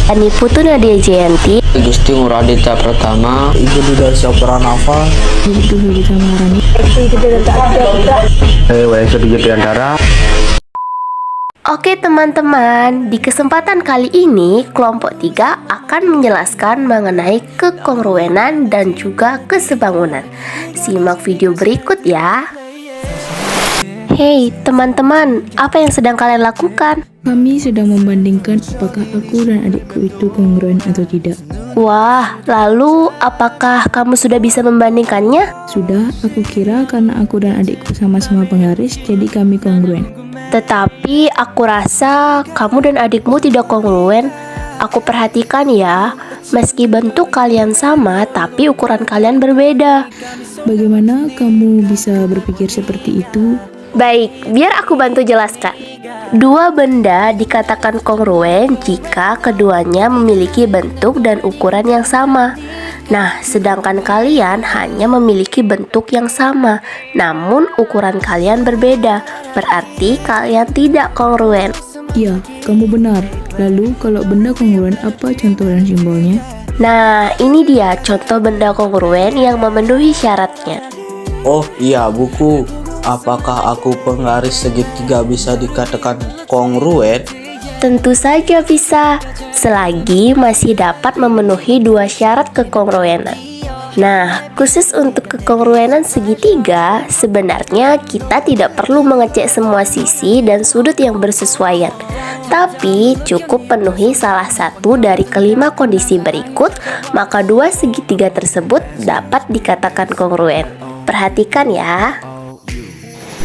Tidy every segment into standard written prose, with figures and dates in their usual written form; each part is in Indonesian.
Ani Putu Nadia Jayanti, Gusti Nguradita Pratama, Ibu Duda Pranafa, Ibu Hidita Maharani, Wayasa Diantara. Oke teman-teman, di kesempatan kali ini kelompok 3 akan menjelaskan mengenai kekongruenan dan juga kesebangunan. Simak video berikut ya. Hey teman-teman, apa yang sedang kalian lakukan? Kami sedang membandingkan apakah aku dan adikku itu kongruen atau tidak. Wah, lalu apakah kamu sudah bisa membandingkannya? Sudah, aku kira karena aku dan adikku sama-sama penggaris, jadi kami kongruen. Tetapi aku rasa kamu dan adikmu tidak kongruen. Aku perhatikan ya, meski bentuk kalian sama, tapi ukuran kalian berbeda. Bagaimana kamu bisa berpikir seperti itu? Baik, biar aku bantu jelaskan. Dua benda dikatakan kongruen jika keduanya memiliki bentuk dan ukuran yang sama. Nah, sedangkan kalian hanya memiliki bentuk yang sama, namun ukuran kalian berbeda. Berarti kalian tidak kongruen. Ya, kamu benar. Lalu, kalau benda kongruen, apa contoh dan simbolnya? Nah, ini dia contoh benda kongruen yang memenuhi syaratnya. Oh iya buku, apakah aku penggaris segitiga bisa dikatakan kongruen? Tentu saja bisa, selagi masih dapat memenuhi dua syarat kekongruenan. Nah, khusus untuk kekongruenan segitiga, sebenarnya kita tidak perlu mengecek semua sisi dan sudut yang bersesuaian. Tapi, cukup penuhi salah satu dari kelima kondisi berikut, maka dua segitiga tersebut dapat dikatakan kongruen. Perhatikan ya.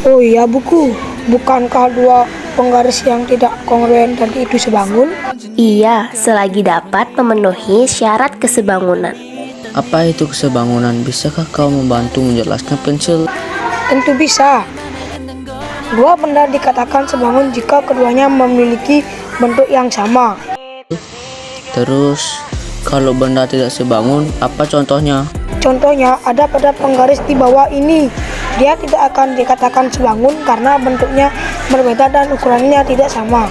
Oh iya buku, bukankah dua penggaris yang tidak kongruen tadi itu sebangun? Iya, selagi dapat memenuhi syarat kesebangunan. apa itu kesebangunan? Bisakah kau membantu menjelaskan pensil? Tentu bisa. Dua benda dikatakan sebangun jika keduanya memiliki bentuk yang sama. Terus, kalau benda tidak sebangun, apa contohnya? Contohnya ada pada penggaris di bawah ini. Dia tidak akan dikatakan sebangun karena bentuknya berbeda dan ukurannya tidak sama.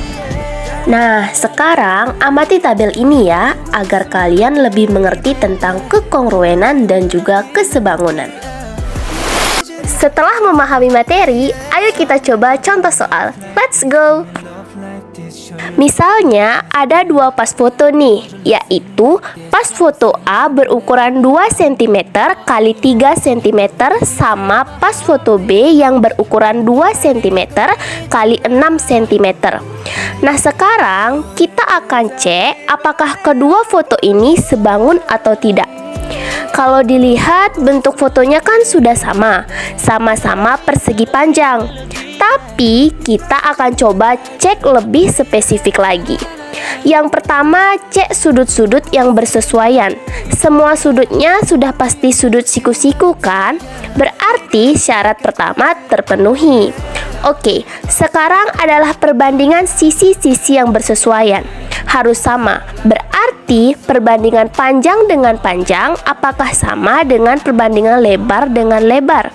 Nah, sekarang amati tabel ini ya, agar kalian lebih mengerti tentang kekongruenan dan juga kesebangunan. Setelah memahami materi, ayo kita coba contoh soal. Let's go! Misalnya, ada dua pas foto nih, yaitu pas foto A berukuran 2 cm kali 3 cm sama pas foto B yang berukuran 2 cm kali 6 cm. Nah, sekarang kita akan cek apakah kedua foto ini sebangun atau tidak. Kalau dilihat bentuk fotonya kan sudah sama-sama persegi panjang. Tapi kita akan coba cek lebih spesifik lagi. Yang pertama, cek sudut-sudut yang bersesuaian. Semua sudutnya sudah pasti sudut siku-siku kan? Berarti syarat pertama terpenuhi. Oke, sekarang adalah perbandingan sisi-sisi yang bersesuaian. Harus sama. Berarti perbandingan panjang dengan panjang apakah sama dengan perbandingan lebar dengan lebar?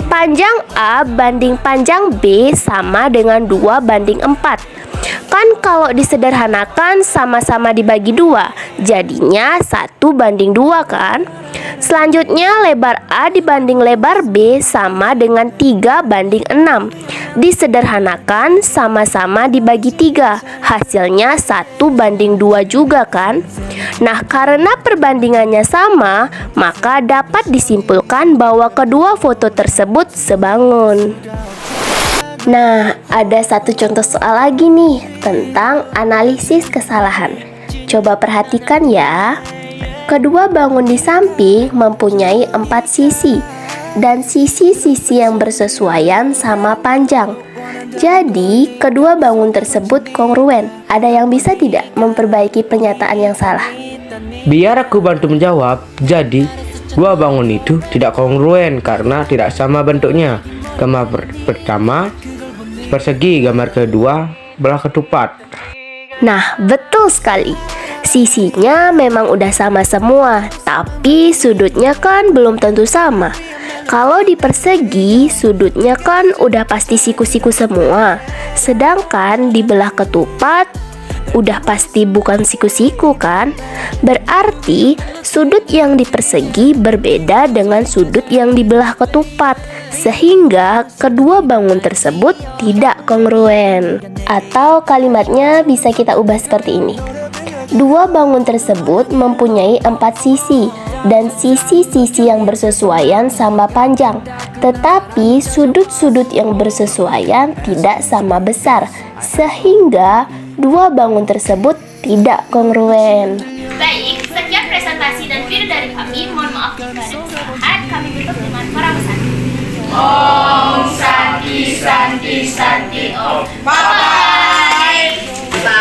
Panjang A banding panjang B sama dengan 2 banding 4. Kan kalau disederhanakan sama-sama dibagi 2, jadinya 1 banding 2 kan? Selanjutnya lebar A dibanding lebar B sama dengan 3 banding 6. Disederhanakan sama-sama dibagi 3, hasilnya 1 banding 2 juga kan? Nah, karena perbandingannya sama, maka dapat disimpulkan bahwa kedua foto tersebut sebangun. Nah, ada satu contoh soal lagi nih tentang analisis kesalahan. Coba perhatikan ya. Kedua bangun di samping mempunyai 4 sisi dan sisi-sisi yang bersesuaian sama panjang. Jadi, kedua bangun tersebut kongruen. Ada yang bisa tidak memperbaiki pernyataan yang salah? Biar aku bantu menjawab. Jadi, dua bangun itu tidak kongruen karena tidak sama bentuknya. Gambar pertama persegi, gambar kedua belah ketupat. Nah, betul sekali. Sisinya memang udah sama semua, tapi sudutnya kan belum tentu sama. Kalau di persegi, sudutnya kan udah pasti siku-siku semua. Sedangkan di belah ketupat, udah pasti bukan siku-siku kan? Berarti sudut yang dipersegi berbeda dengan sudut yang dibelah ketupat, sehingga kedua bangun tersebut tidak kongruen. Atau kalimatnya bisa kita ubah seperti ini. Dua bangun tersebut mempunyai 4 sisi, dan sisi-sisi yang bersesuaian sama panjang, tetapi sudut-sudut yang bersesuaian tidak sama besar, sehingga dua bangun tersebut tidak kongruen. Baik, sekian presentasi dan video dari kami. Mohon maaf jika ada kesalahan. Kami tutup dengan para pesan. Om Santi Santi Santi Om. Bye bye.